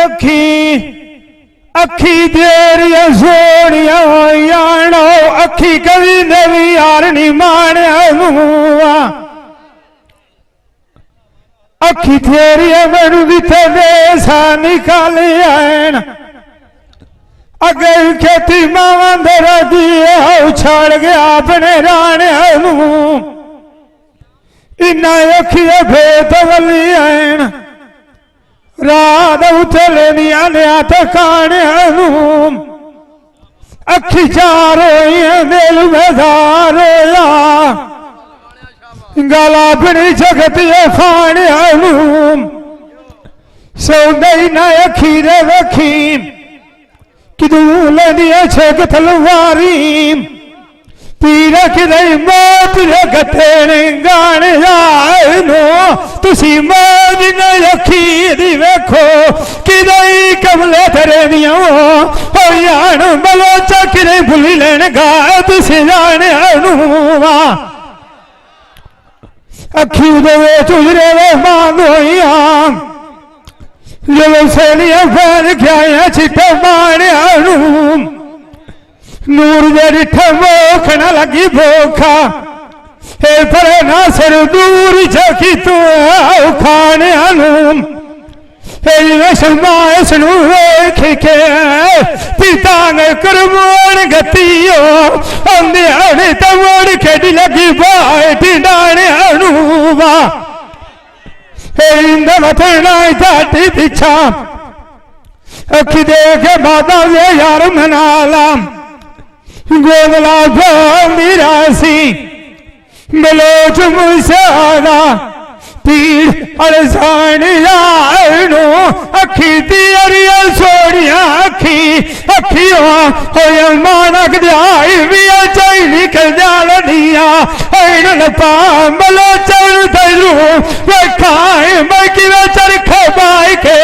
अखी अखी देरिया सोनिया यानो अखी कभी नवी यार नी मानिया अखी तेरिया मैनू जिथे देसा निकाली आन अगे खेती मावा दरा दिए छड़ गया अपने राणे इन्ना अखिए भेद वली आन रात उतले दिया लिया ठिकाने अखी चार दिल बेदार गला अपनी जगत फाने सौंदई न अखी रे वखी किदू लेनिया छेक तलवारी पीरा किदई मौत गते गाने नो तुसी मौज न अखी दी वेखो किदई कमले तेरे दिया हो यान बलोचा किदई भुली लेने गा तुसी जाने अनुवा अखी उदे चुजरे वे मांगोया जब सेलिया फैल गया चिट्टे मारे नूर जरी ठमोख न लगी भोखा हे परे ना सिर दूर चकी तू खाने सलमाए सनू के पितांग करमोण गतियो अंधे तमोड़ खेडी लगी बाय टिंडाने अनुवा जाती पीछा अखी देख बादा वे यार मनाला गोदला मिरासी मलोच मुसादा पीड़ अड़सान यारो अखी तियरिया सोनिया अखी अखियों हो मानक जाई भी चाई निकल जाल दिया ऐन पा मलोचन दलू वे खाए मैं कि वे चरखे बाई के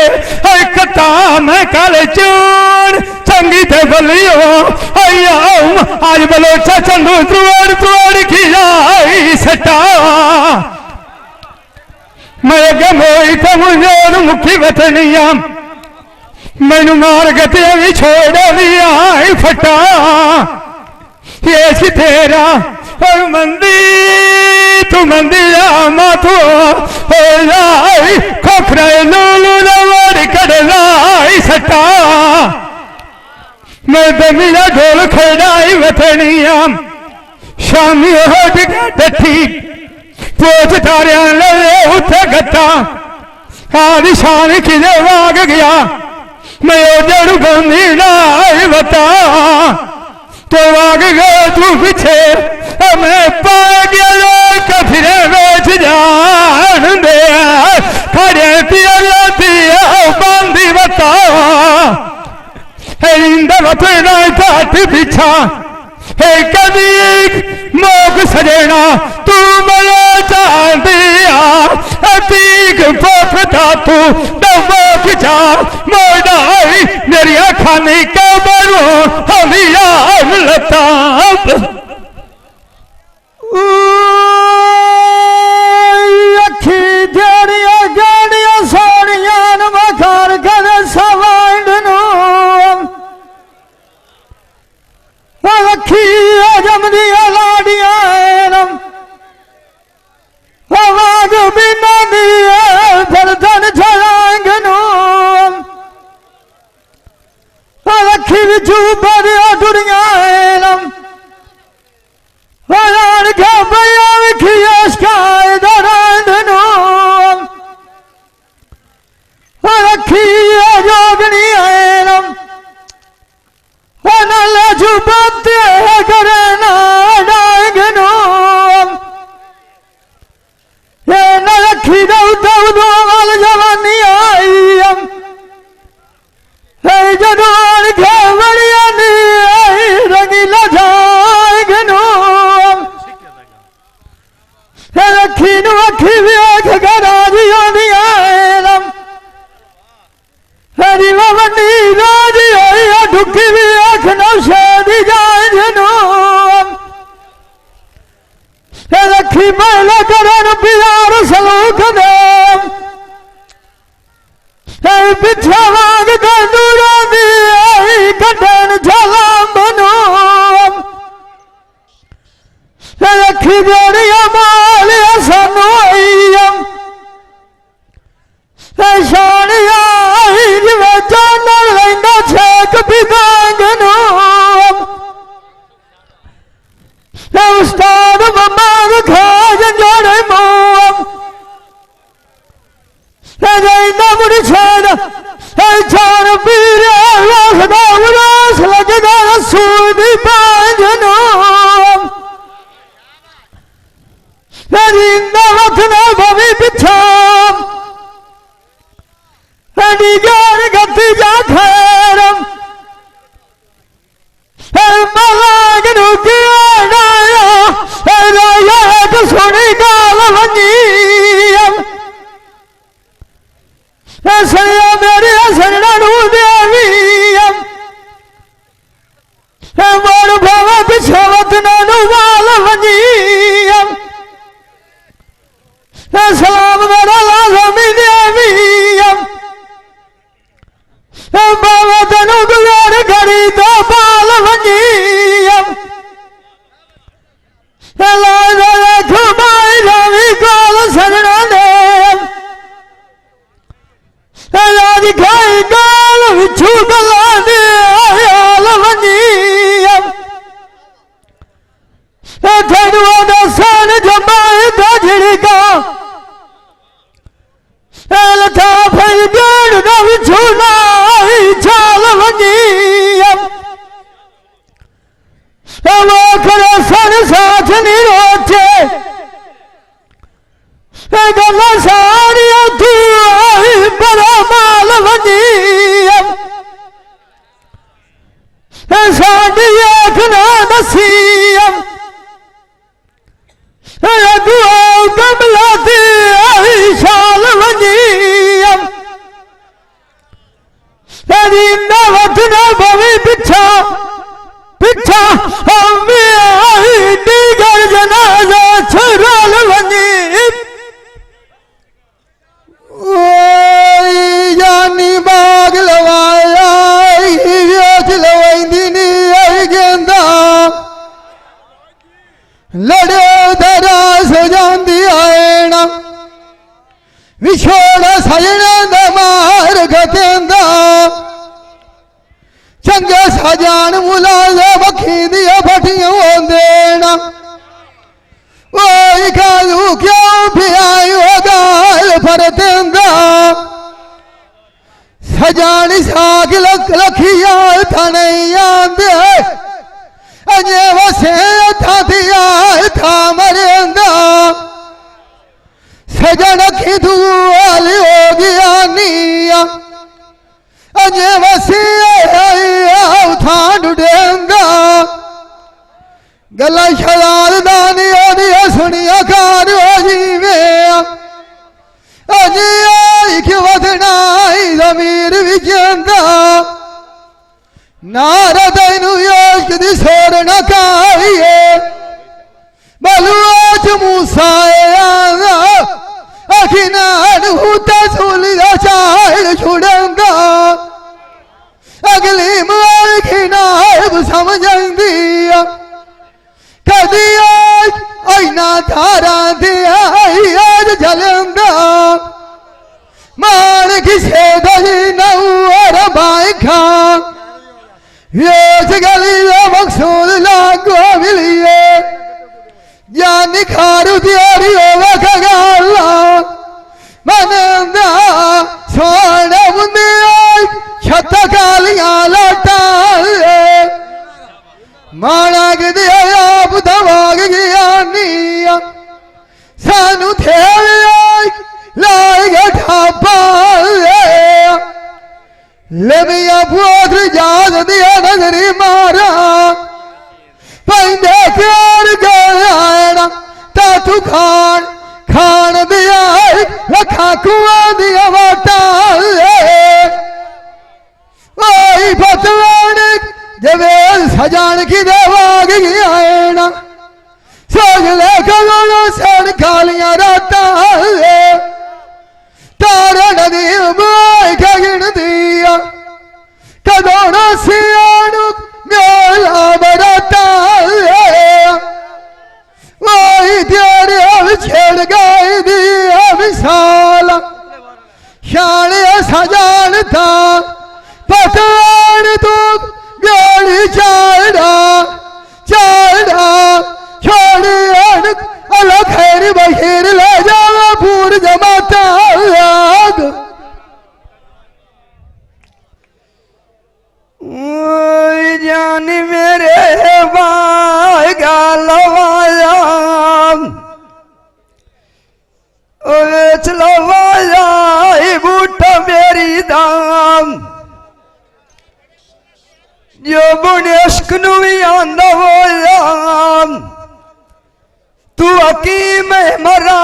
कता मैं कल चूर चंगी थे बलियो आज बलोचा चंदू त्रुआड़ त्रुआड़ की जाई सटा मैं गमोई तो मुझे मुखी वतनिया मैनू मार गते भी छोड़ दिया फटा ये तेरा और मंदी तू मंदिया माथो खोखरा लूलू नवारी कड़लाई सटा मैं दमिया ढोल खेड़ाई वतनिया शामी हो डठी पोच तारिया ले उठे गत्ता आदि शान किले वाग गया मैं जड़ बंदी नाई बता तो वाग गया तू पीछे मैं पा गया कफिरे बेच जान दे खड़े पिया पिया बंदी बता बतना घाट पीछा हे कभी मोग सजेना तू मला दिया अतीक पोपता तू डबो खिंचा मोड़ाई मेरी खानी कबरू हमिया लताब अखी जेड़िया गाड़िया सोनिया मखार कर सवांड अखी जमदिया लाडिया आवाज बिना दिए धन छलांग अखी बिचू पर टुरिया भैया विखियाए दरांध अखी जोगनी छुपते करना डांगनो ये नखी दो वाल जवानी आई जदोन खेवड़िया रंगीला जागनो रखी नु अखी वेख गराजियो दिया हरी वनी राजी आई ढुकी भी आख नौशादी जानो रखी महिला करन प्यार सलूक दे पिछा वाग सलाम मेरा लाजमी देवी बाबा तेनू गुजार घड़ी तो बाल वंजी घुमाई रवि कोल सजना ने राज खाई गाल विछू गला दे आयाल वंजी तेनू दसन जमाए तो झिड़का लथा फई बेड़ न विछू नाई छाल वंजी वो खड़े सन साथ नहीं रोचे गल्ला सारिया तू आई बड़ा माल वंजी साडी आँख ना दसी कमला दी आई शाल वंजी नवत न भवी पिछा पिछा दीगर जनाजा छुराल वंजी जानी बाग लवाया वेच लवाई नी आई गेंदा लड़े धरा सजांदी आएना विछोड़ सजने द मार गतेंदा चंगे सजान मुलाजा बखी दिया फटियों देना वो कालू क्यों पियायो गाल फरतेंदा सजानी साग लखिया था नहीं आंदे अजे वसे था दिया था मरेंदा सजन की दुआल हो गया निया अजे वसे था डुडेंदा गला शरार दानी ओनिया सुनिया कार हो जीवे अजे आई कि वदनाई जमीर विजेंदा नारदैनु योश दी सोर न काइए बलुआच मूसाए आगा अखिनान हुता सुलिया चाल छुड़ंगा अगली मार खिनाब समझंदिया कदिया ऐना धारा दिया आज जलंगा मान किसे दही नौर बाई खा ये गली मकसूद लागो मिलिए जानी खारू दियारी होगा कगाला मनंदा सोना मुंदे छत कालियां लाटा माना के दिया आप दवाग गया निया सानू थे लाएगा ठापा लेमिया पुत्र जाद दिया नजरी मारा पंदे क्यार गया तातू खान खान दिया रखा कुआ दिया वाटा ओई पतवान जवेल सजान की देवाग गया ना सोगले कलोलो सड़ कालियां राता तारा नदी माय खगिन दिया कदोना सियानु मेला बड़ाता वही तेरे अब छेड़ गई दिया विशाला शान सजानता पतान तू गाड़ी चाड़ा चाड़ा छोड़ी अलग खैर बहीर ले जावा पूर जमाता आग जानी मेरे भाई गालवाया चलवाया बूटा मेरी दाम जो बुनेश्क नुई आंदा होया तू हकीम मरा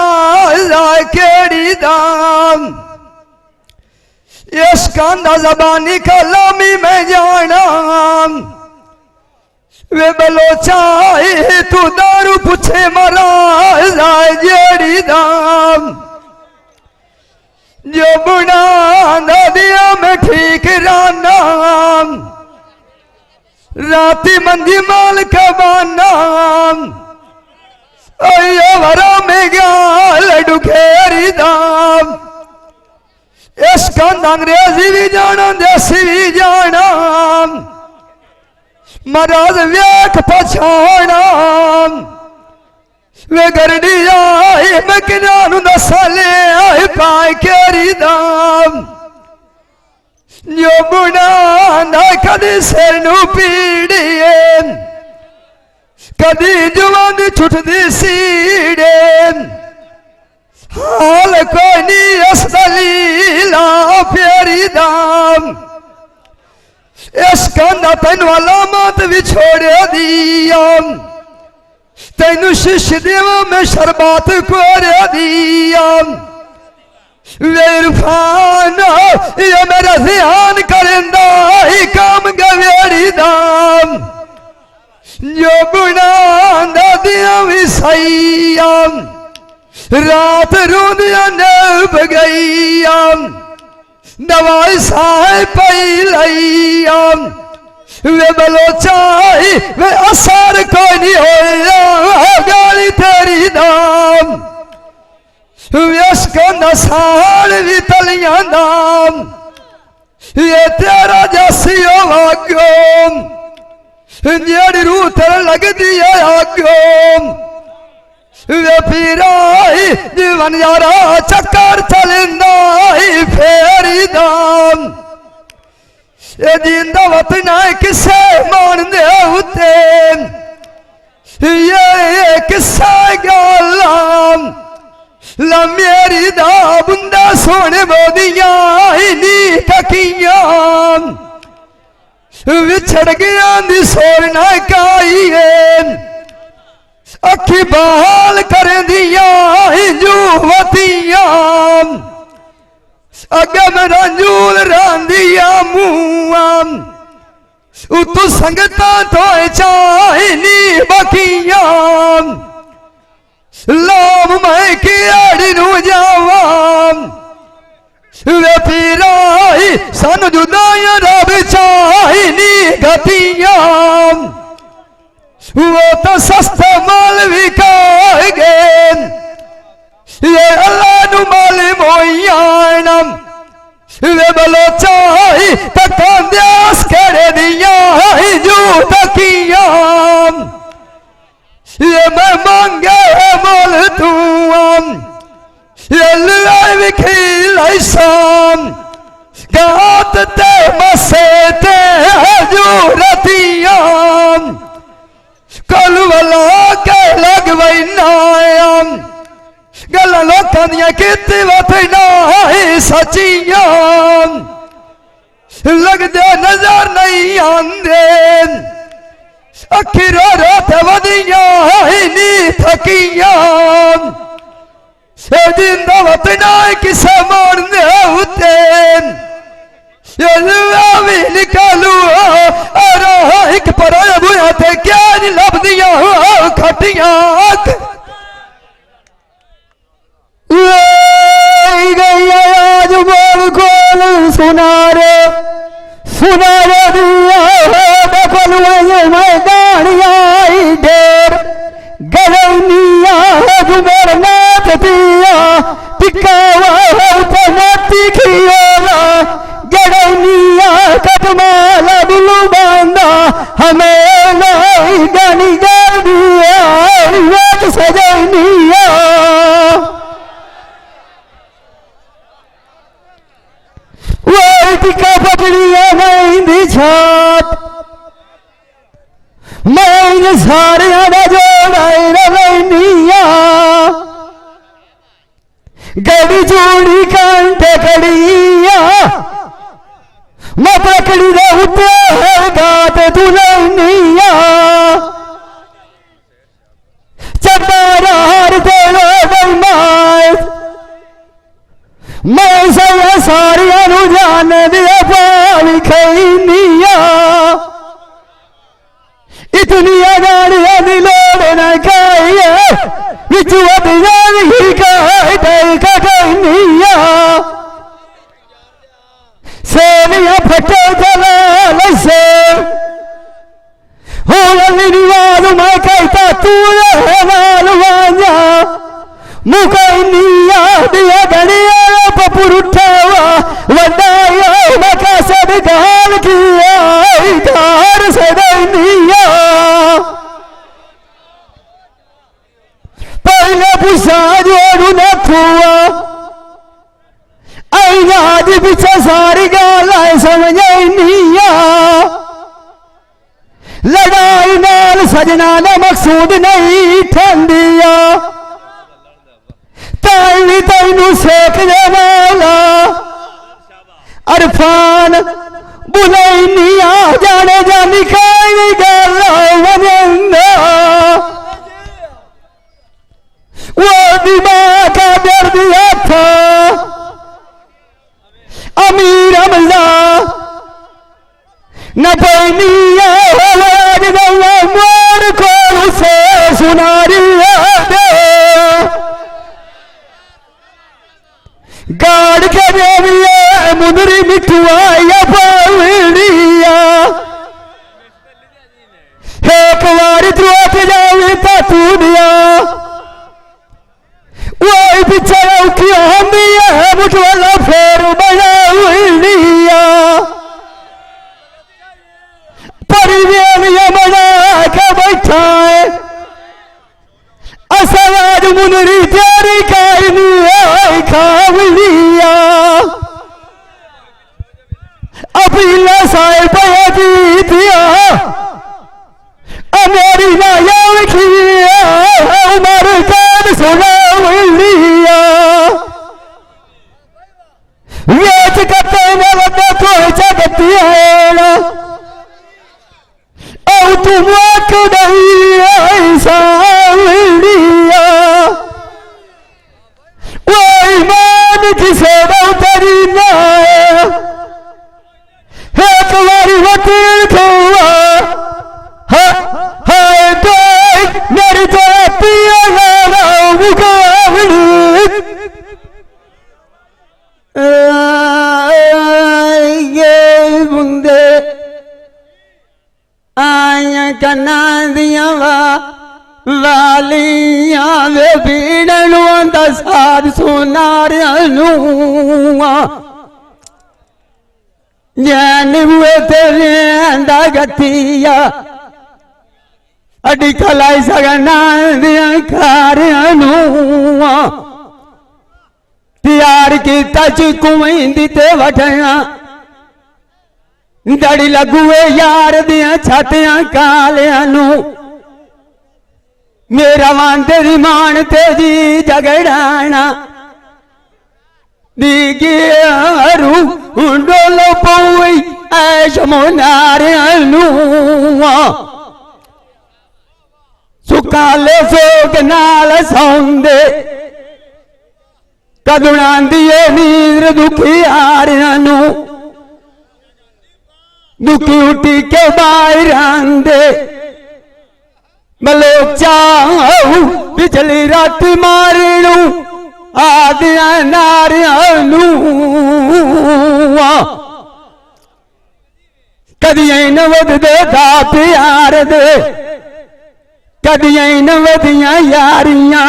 केड़ी दाम इस कांदा जबानी कलामी में जाना वे बलोचाई तू दारू पूछे महाराज आए जेड़ी दाम जो बुना दिया में ठीक राना राती मंदी माल कबाना वरा में गया लड्डू खेरी दाम इसका अंग्रेजी भी जाना देसी भी जाना महाराज वेख पछाना वे गरडी आई मैं किनारू दसा ले आई पाए केरी दाम जो बुना कदी सिर नू पीड़िए कदी जुबान छुटदी सीड़े हाल कोई नहीं इस दलीला फेरी दाम इस कंधा तेन वाला मत भी छोड़ दिया तेन शिष्य देव में शरबत कोर दिया वेरफान ये मेरा ध्यान करेंदा ही काम गवेरी दाम जो बुना दिया भी सैया रात रूदिया नब गईया दवाई साए पई लईया वे बलोचाई वे असर कोई नहीं होया गाली तेरी दाम इसको नसाल भी तलिया दाम ये तेरा जसियो भाग्योम जेड़ी रूह तेरे लगती है आग्योम वे पीराई जीवन यारा चक्कर चलिंदा ही फेरी दाम ये जिंदा वतना किसे मान दे उते ये किस्सा गालाम ला मेरी दा बुंदा सोने मोदिया ही नी ककियां विछड़ गया दी सोना काई अखी बहाल कर दिया जुवतिया अगे मेरा जूल रांदिया मुआ तू संगता तो चाहनी बकिया लाभ मैं कियाड़ी नू जावा वे पीराई सन जुदाया रब चाहनी गतिया वो तो सस्ता माल विकाएगे ये अल्लाह नु मालिम होयानम वे बलोचाई तकांद्यास करे दिया जो तकिया ये मैं मांगे मोल तुम ये लाई विखी लाइसाम गात ते मसे ते हजूरतियाम कल वाला के लग वही नायाम गल लोकां दियां कीती वतना ही सचियां लगदे नजर नहीं आंदे अखिरो रोते वदियां ही नी थकियां से जिंदा वतना किसे मारने उते ये भी निकालू और एक पर बुआ थे क्या नहीं लब दिया खटिया आज बोल खोल सुना रे दिया बकल मैं गाड़िया ढेर गलनिया जुमेर नाथ दिया टिकावा पनती खियोला गड़निया कटमाला बुलू बांधा हमें नहीं गानी गाड़िया सजनिया वो टिका पकड़िया नहीं दी छाप मैं सारे जोड़िया गड़ी जोड़ी कंठे कड़िया मैं पकड़ी रहते गात दुल्हनिया चटारा हर देव मैं सारिया जान दिया पाली खैनिया इतनी पीछे सारी गाल समझ नहीं लड़ाई नाल सजना ने मकसूद नहीं ठंडिया ताई तैनू सेक दे वाला अरफान बुलैनिया जाने जानी खाई गल वजंदा वो दिमाग का दर्द था अमीर अमला न पैनिया मोर को से सुनारी गाड़ के देविया मुदरी मिठुआ या पावड़िया एक बार त्रोट जावे तू दिया वो पीछे उठिया है मुठवाला फेर बना लिया परिवेश बना के बैठा है असवाज मुनरी तेरी काई खाव लिया अपीला साए पाया जीतिया मेरी नाया लिखिया उमर कान सुना लिया वेच कते ने बंदा तो जगती है ओ तुम आंख नहीं ऐसा लिया वो ईमान जिसे उतरी ना एक बारी वकील हुआ मेरी तो पिया मुंदे आया कन्ना दिया वालिया वे भीड़नू साध सुनारू जैन हुए तेरे गतिया अड़ी खलाई सगना दिया खारियानू तैयार की तच कुमेंदी ते वठया दड़ी लगुए यार दिया छातियां कालियानू मेरा मान तेरी मान तेजी झगड़ाना दिगेरू डोलो पौई ऐश मोनारियानू सुकाले सोग नाल सौंदे कदुना दिए नीर दुखी आरियानू दुखी उठी के बाहर आंदे मलोक चाहू पिछली रात मारणू आदिया नारियानू कदिया न वधदे दा प्यार दे कदिया न वधिया यारियां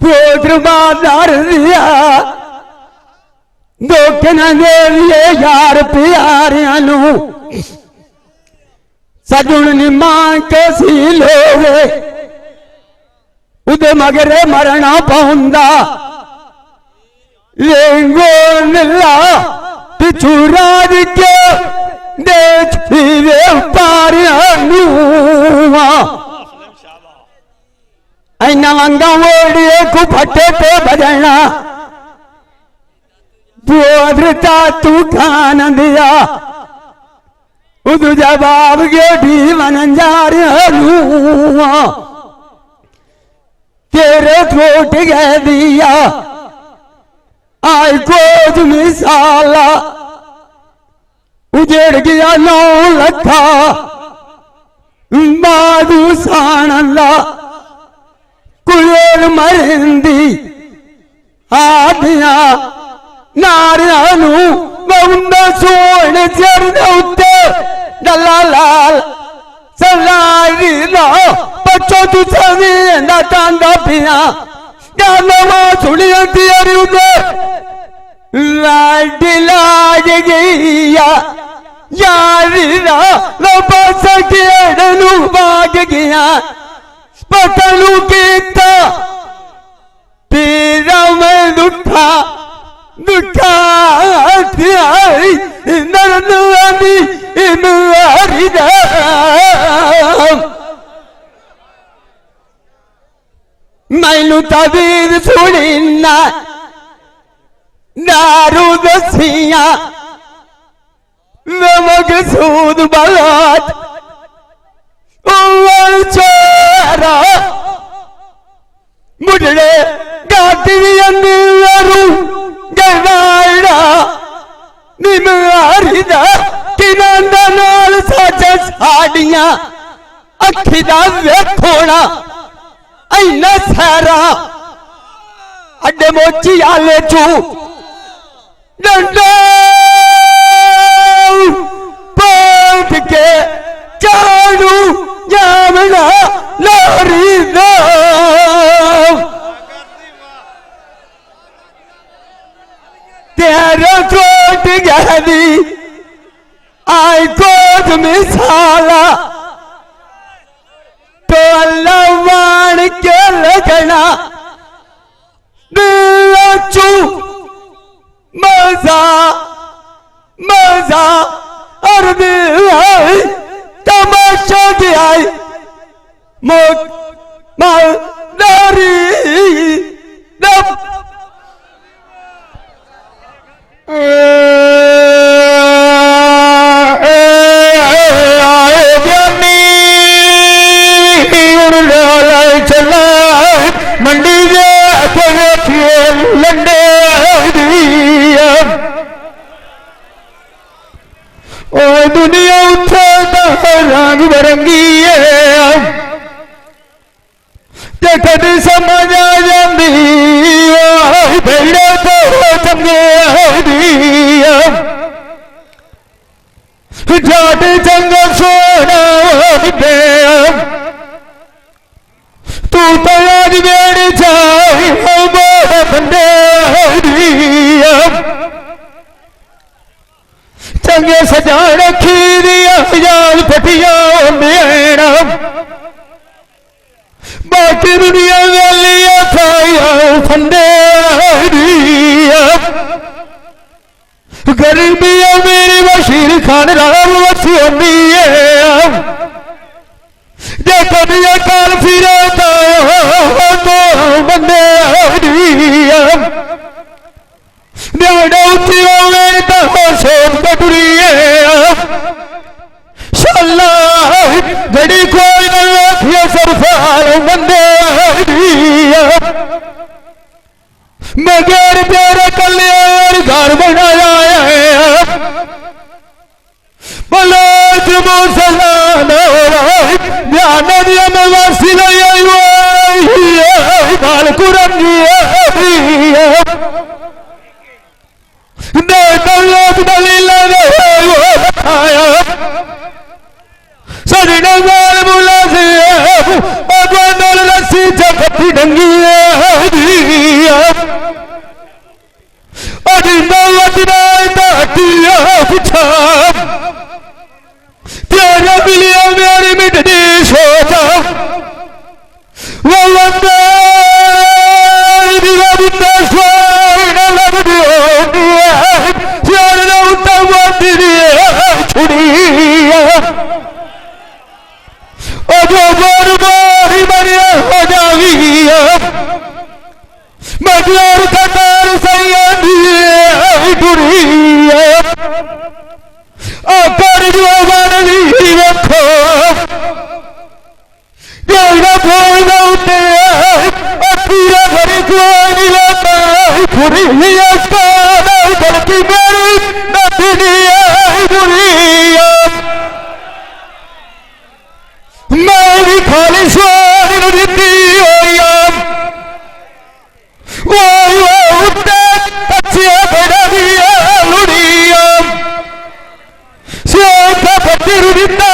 पोत्र बाजार दिया दुख न देविए यार प्यारियानू सजुन नी मां कैसी लोगे उदे मगरे मरना पौंदा लेंगो नीला पिछू राज के देख फिरे पारियानू ऐना वंगा ओडिए को फटे पे बजना बोधता तू खान दिया उदू जवाब गेठी मन जा तेरे थोट गए दिया आई कोज मिसाला उजेड़ गया 9 लखा बादू साणला कुल मरिंदी आदिया नारियानू बंदा सोने चरण उत्ते डला लाल सलाई ला बच्चों तू सभी ना तांदा पिया गाना सुनिया तेरी उदे लाड लाज गईया यारी ना लो बस के डलू भाग गया पतलू कीता तेरा मैं दुखा दुखा दी इमारी दा मैनू तबीर सुनी ना दारू दसिया नमक सूद बलात चोरा मुझे गाती अंदरू गवाड़ा निमारी दा किनांदा नाल साजा साड़ियां अखी दा वेखोना इन्ना सारा अड्डे मोची आले चू डंडा पाठ के चाड़ू जामना लोरी दा तेरा कोट गहदी आई कोट मिसाला तो अल्लाह वाण के लगना दिलचू मजा मजा और दिल तमाशा दिया मोक मालदारी दब मंडी लंडे ओ दुनिया उठे रंग बिरंगी ते कभी समझ आ जाती भेड़े तो चंगे जाट चंगा सोना तू तो आज मेरे जाए बंदे चंगे सजा रखी दिया याद फटिया बाकी दुनिया वालिया खाया फंदे गरीबिया मेरी बशीर खान राम वसी होती है जे कदिया काल फिरा तो बंदे न्याड़ा उठी होवे तो सोच कटुरी शाला घड़ी कोई न रखिए सरफार बंदे मगर तेरे कल्याण घर बनाया है बलोच मुसलमान ध्यान दिया में वासी बाल कुरम सजना बाल बुला से लस्सी चपटी डंगी पूछा प्यारा मिलिया मेरी मिटनी सोचा वो बंदा जो बार बार बनिया हो जावी मजलूर कतार सैयदी आकर जो बनवी रखो जोड़ा फोड़ उठे पूरा घर कोई लाता पूरी बल्कि मेरी नथनी मैं भी खाली स्वार दी अच्छे बड़ा लुड़िया रुदिता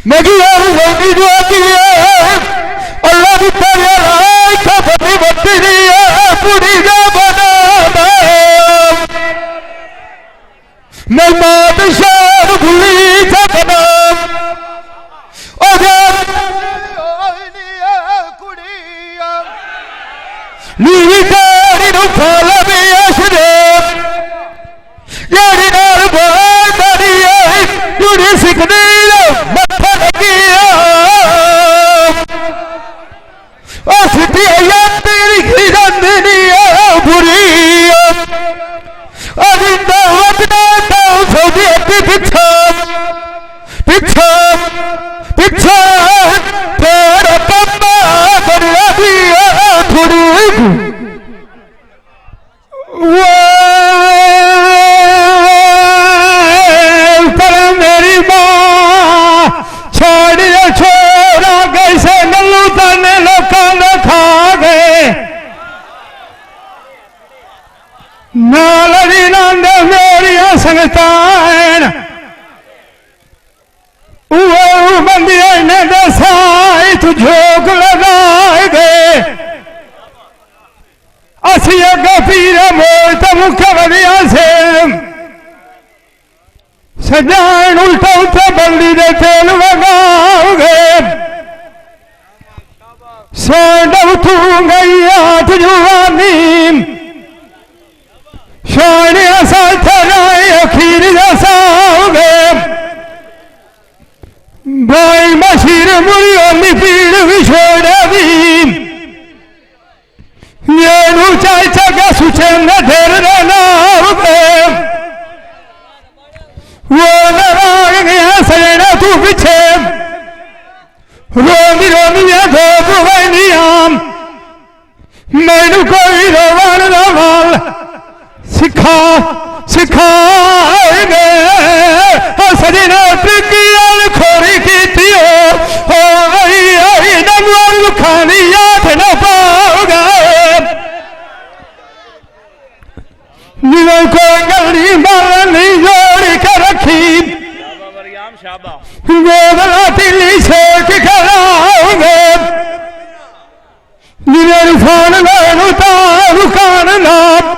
मगिया अल्लाह की बत्ती पूरी बना मैं मात शाह भूली बना नीवी तारी नु खाला भी असरे यारी नाल नालरी नंद मेरिया संगतान वो बंदिया ने दसाई तू झोंक लगाए गए असी अगे पीर मोल तो मुख बदिया से सजान उल्टा उठा बंदी दे तेल वगाओ गए सोड उठू गई आठ जुआनी शाने असल थराए अखीर जसाओ गए भाई मशीर मुड़ियों में पीड़ भी छोड़ दी ये चाय चगा सुचे न धेर रहना गए वो नाराग गया सजना तू पीछे रोमी रोमी या धोप वैनियाम मैनू कोई रोवान रवाल सिखा सिखाएंगे सजना प्रिकियाल खोरी की थियो हो गई आई नमवाल खानी याद न पाओगे निवन को गली मारनी जोड़ के रखी गोदला तिली सेक कराओगे निवन फान लेनु तारू कान नाम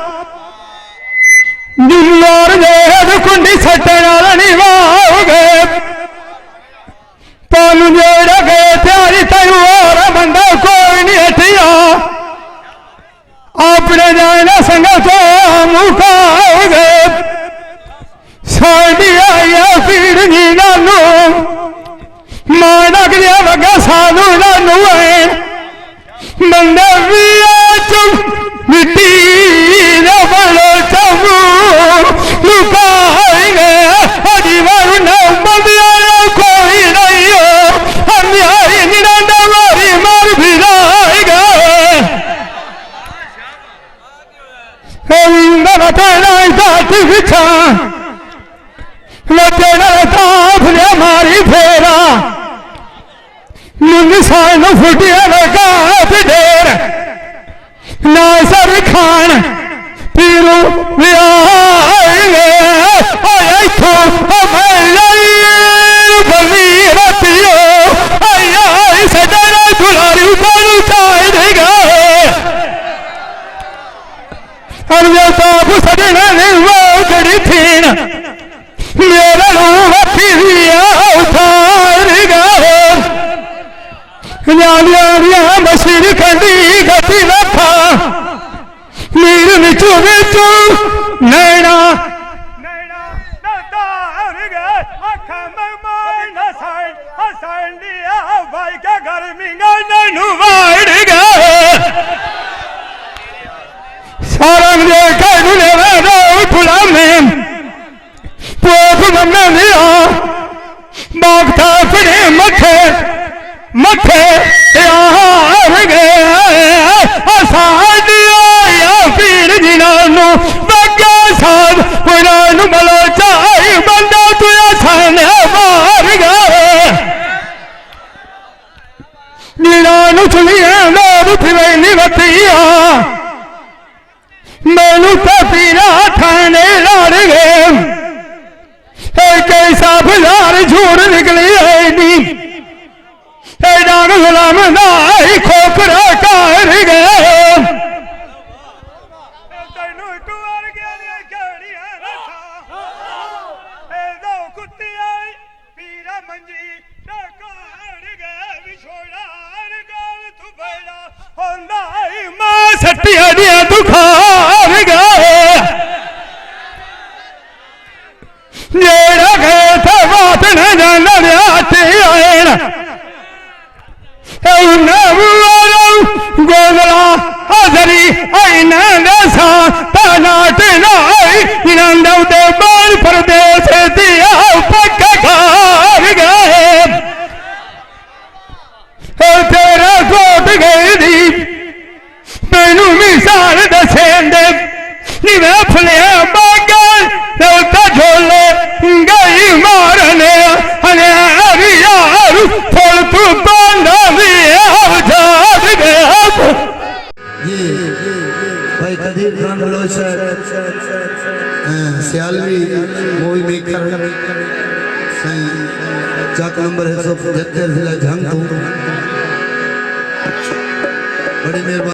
निल्लोर जेहद कुंडी सट्टन आलनी वाओगे पालू जेड़ा गए त्यारी तयू और बंदा कोई नहीं हटिया अपने जाना संग तो मुकाओगे साड़ी आया पीड़ नी नानू माना गया वगा सानू नानू है बंदा भी चुप मिट्टी न बड़ो चमू लुकाएंगे अजीवन न बंदिया कोई नहीं हो हम यारी निरंदा मारी मार भी लाएगा इंदर तेरा जाति बिछा तेरा ताप ने हमारी फेरा मुंसान फुटिया लगा ढेर नासर खान पीरू आएंगे बली रतियो सजना दुलारी ऊपर उठाए देगा अरे ताप सजना ने वो गड़ी थी मेरा वक्ती उठाएगा मशीर कंडी गति रखा मीर मिचू मिचू नैना सारा फुला में पोप मम्मे लिया बागता फिरे मथे मथे पीर जिनानू बग्गा साध पुरानू मलो चाहे बंदा तुया साने मार गए जिनानू चुनिए लोग फिरे निवतिया मैनू तो पीरा थाने लड़ गए कैसा बाजार झूठ निकली है नी डांग गुलाम नाई खोपरा कार गए सटिया दिया दुखार गए जेड़ा गए थे बात न जाना गोदला हजरी आईना दसा तनाट नाई नंदव दे बाल प्रदेश दिया पक्का खार गए तेरा कोट गई दी मैनू मिसाल दसेंदे निवे फले बागल लौटा झोले गई मारने हने यार फल तू बांधा भी जाद गया ये भाई कदीर खान बलोच सियालवी मूवी मेकर सही चाक नंबर 175 जिला झंग तू बड़ी मेहरबानी।